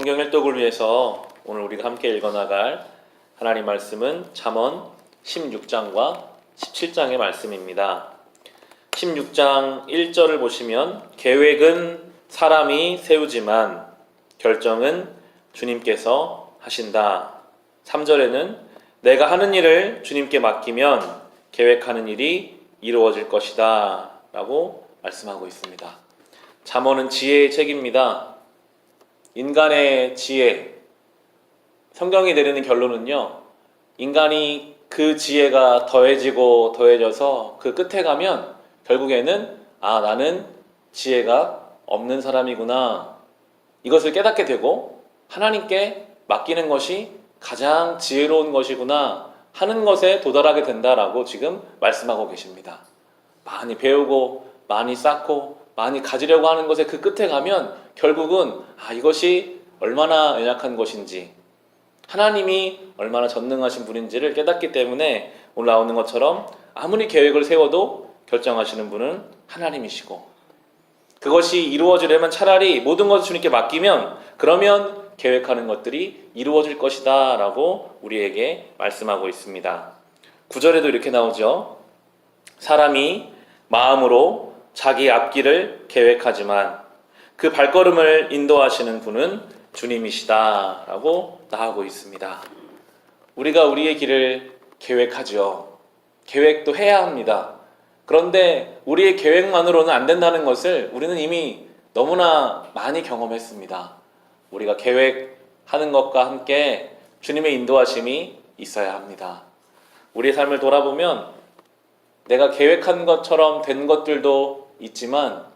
성경 일독을 위해서 오늘 우리가 함께 읽어나갈 하나님 말씀은 잠언 16장과 17장의 말씀입니다. 16장 1절을 보시면 계획은 사람이 세우지만 결정은 주님께서 하신다. 3절에는 내가 하는 일을 주님께 맡기면 계획하는 일이 이루어질 것이다 라고 말씀하고 있습니다. 잠언은 지혜의 책입니다. 인간의 지혜, 성경이 내리는 결론은요, 인간이 그 지혜가 더해지고 더해져서 그 끝에 가면 결국에는 나는 지혜가 없는 사람이구나, 이것을 깨닫게 되고 하나님께 맡기는 것이 가장 지혜로운 것이구나 하는 것에 도달하게 된다라고 지금 말씀하고 계십니다. 많이 배우고 많이 쌓고 많이 가지려고 하는 것의 그 끝에 가면 결국은 이것이 얼마나 연약한 것인지, 하나님이 얼마나 전능하신 분인지를 깨닫기 때문에 오늘 나오는 것처럼 아무리 계획을 세워도 결정하시는 분은 하나님이시고, 그것이 이루어지려면 차라리 모든 것을 주님께 맡기면 그러면 계획하는 것들이 이루어질 것이다 라고 우리에게 말씀하고 있습니다. 9절에도 이렇게 나오죠. 사람이 마음으로 자기 앞길을 계획하지만 그 발걸음을 인도하시는 분은 주님이시다 라고 나오고 있습니다. 우리가 우리의 길을 계획하죠. 계획도 해야 합니다. 그런데 우리의 계획만으로는 안 된다는 것을 우리는 이미 너무나 많이 경험했습니다. 우리가 계획하는 것과 함께 주님의 인도하심이 있어야 합니다. 우리의 삶을 돌아보면 내가 계획한 것처럼 된 것들도 있지만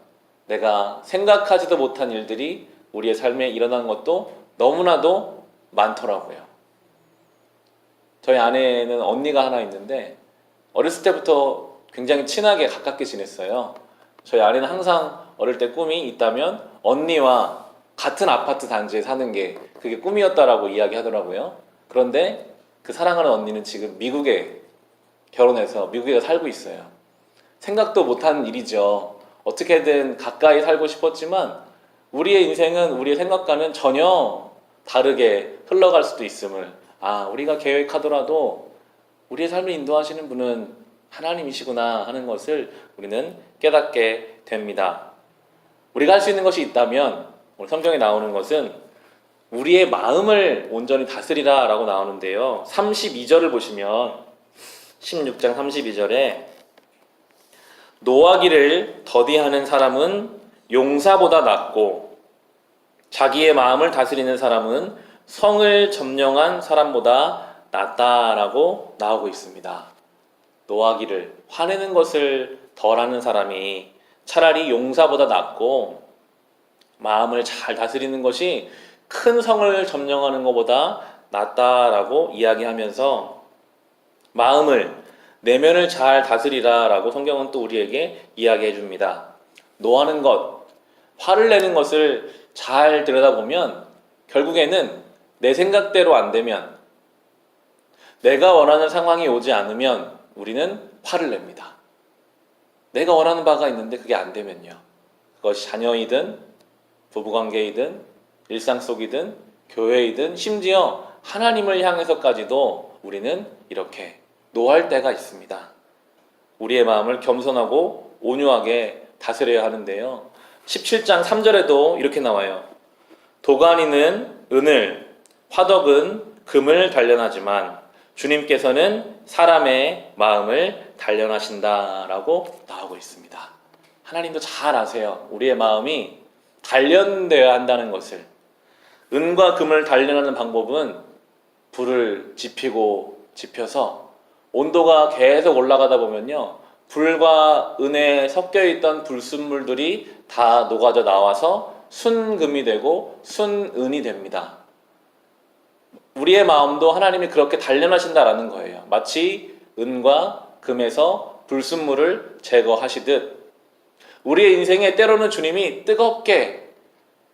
내가 생각하지도 못한 일들이 우리의 삶에 일어난 것도 너무나도 많더라고요. 저희 아내는 언니가 하나 있는데 어렸을 때부터 굉장히 친하게 가깝게 지냈어요. 저희 아내는 항상 어릴 때 꿈이 있다면 언니와 같은 아파트 단지에 사는 게 그게 꿈이었다라고 이야기하더라고요. 그런데 그 사랑하는 언니는 지금 미국에 결혼해서 미국에 살고 있어요. 생각도 못한 일이죠. 어떻게든 가까이 살고 싶었지만 우리의 인생은 우리의 생각과는 전혀 다르게 흘러갈 수도 있음을, 우리가 계획하더라도 우리의 삶을 인도하시는 분은 하나님이시구나 하는 것을 우리는 깨닫게 됩니다. 우리가 할 수 있는 것이 있다면 오늘 성경에 나오는 것은 우리의 마음을 온전히 다스리라 라고 나오는데요, 32절을 보시면 16장 32절에 노하기를 더디하는 사람은 용사보다 낫고 자기의 마음을 다스리는 사람은 성을 점령한 사람보다 낫다라고 나오고 있습니다. 노하기를, 화내는 것을 덜하는 사람이 차라리 용사보다 낫고 마음을 잘 다스리는 것이 큰 성을 점령하는 것보다 낫다라고 이야기하면서 마음을, 내면을 잘 다스리라 라고 성경은 또 우리에게 이야기해 줍니다. 노하는 것, 화를 내는 것을 잘 들여다보면 결국에는 내 생각대로 안 되면, 내가 원하는 상황이 오지 않으면 우리는 화를 냅니다. 내가 원하는 바가 있는데 그게 안 되면요, 그것이 자녀이든 부부관계이든 일상 속이든 교회이든 심지어 하나님을 향해서까지도 우리는 이렇게 노할 때가 있습니다. 우리의 마음을 겸손하고 온유하게 다스려야 하는데요, 17장 3절에도 이렇게 나와요. 도가니는 은을, 화덕은 금을 단련하지만 주님께서는 사람의 마음을 단련하신다라고 나오고 있습니다. 하나님도 잘 아세요. 우리의 마음이 단련되어야 한다는 것을. 은과 금을 단련하는 방법은 불을 지펴서 온도가 계속 올라가다 보면요, 불과 은에 섞여있던 불순물들이 다 녹아져 나와서 순금이 되고 순은이 됩니다. 우리의 마음도 하나님이 그렇게 단련하신다라는 거예요. 마치 은과 금에서 불순물을 제거하시듯 우리의 인생에 때로는 주님이 뜨겁게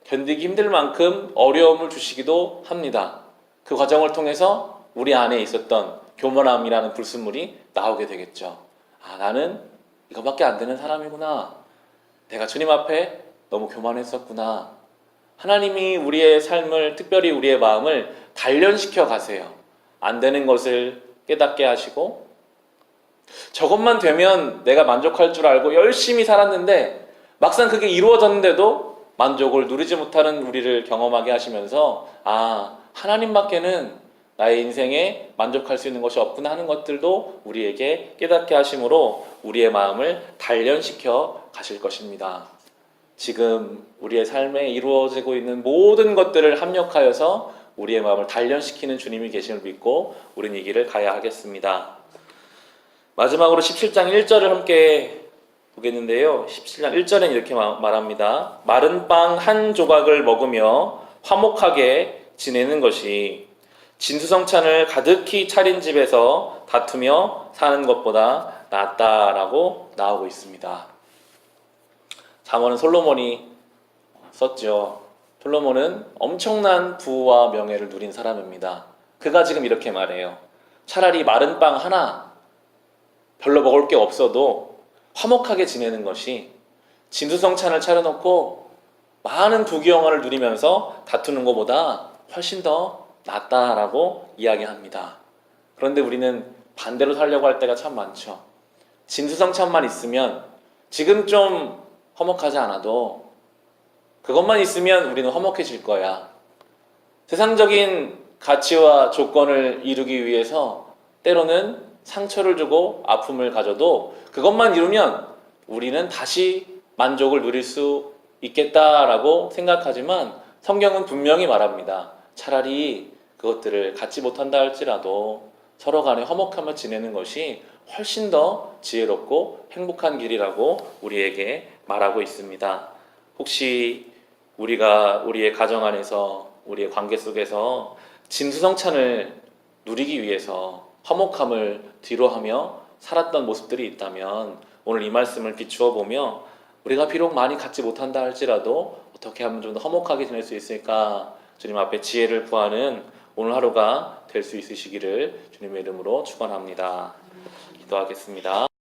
견디기 힘들 만큼 어려움을 주시기도 합니다. 그 과정을 통해서 우리 안에 있었던 교만함이라는 불순물이 나오게 되겠죠. 나는 이거밖에 안 되는 사람이구나. 내가 주님 앞에 너무 교만했었구나. 하나님이 우리의 삶을, 특별히 우리의 마음을 단련시켜 가세요. 안 되는 것을 깨닫게 하시고, 저것만 되면 내가 만족할 줄 알고 열심히 살았는데 막상 그게 이루어졌는데도 만족을 누리지 못하는 우리를 경험하게 하시면서, 아, 하나님밖에는 나의 인생에 만족할 수 있는 것이 없구나 하는 것들도 우리에게 깨닫게 하심으로 우리의 마음을 단련시켜 가실 것입니다. 지금 우리의 삶에 이루어지고 있는 모든 것들을 합력하여서 우리의 마음을 단련시키는 주님이 계심을 믿고 우리는 이 길을 가야 하겠습니다. 마지막으로 17장 1절을 함께 보겠는데요. 17장 1절엔 이렇게 말합니다. 마른 빵 한 조각을 먹으며 화목하게 지내는 것이 진수성찬을 가득히 차린 집에서 다투며 사는 것보다 낫다라고 나오고 있습니다. 잠언은 솔로몬이 썼죠. 솔로몬은 엄청난 부와 명예를 누린 사람입니다. 그가 지금 이렇게 말해요. 차라리 마른 빵 하나 별로 먹을 게 없어도 화목하게 지내는 것이 진수성찬을 차려놓고 많은 부귀영화를 누리면서 다투는 것보다 훨씬 더 낫다라고 이야기합니다. 그런데 우리는 반대로 살려고 할 때가 참 많죠. 진수성찬만 있으면 지금 좀 화목하지 않아도 그것만 있으면 우리는 화목해질 거야. 세상적인 가치와 조건을 이루기 위해서 때로는 상처를 주고 아픔을 가져도 그것만 이루면 우리는 다시 만족을 누릴 수 있겠다라고 생각하지만 성경은 분명히 말합니다. 차라리 그것들을 갖지 못한다 할지라도 서로 간에 화목하며 지내는 것이 훨씬 더 지혜롭고 행복한 길이라고 우리에게 말하고 있습니다. 혹시 우리가 우리의 가정 안에서 우리의 관계 속에서 진수성찬을 누리기 위해서 화목함을 뒤로하며 살았던 모습들이 있다면 오늘 이 말씀을 비추어 보며 우리가 비록 많이 갖지 못한다 할지라도 어떻게 하면 좀 더 화목하게 지낼 수 있을까 주님 앞에 지혜를 구하는 오늘 하루가 될 수 있으시기를 주님의 이름으로 축원합니다. 기도하겠습니다.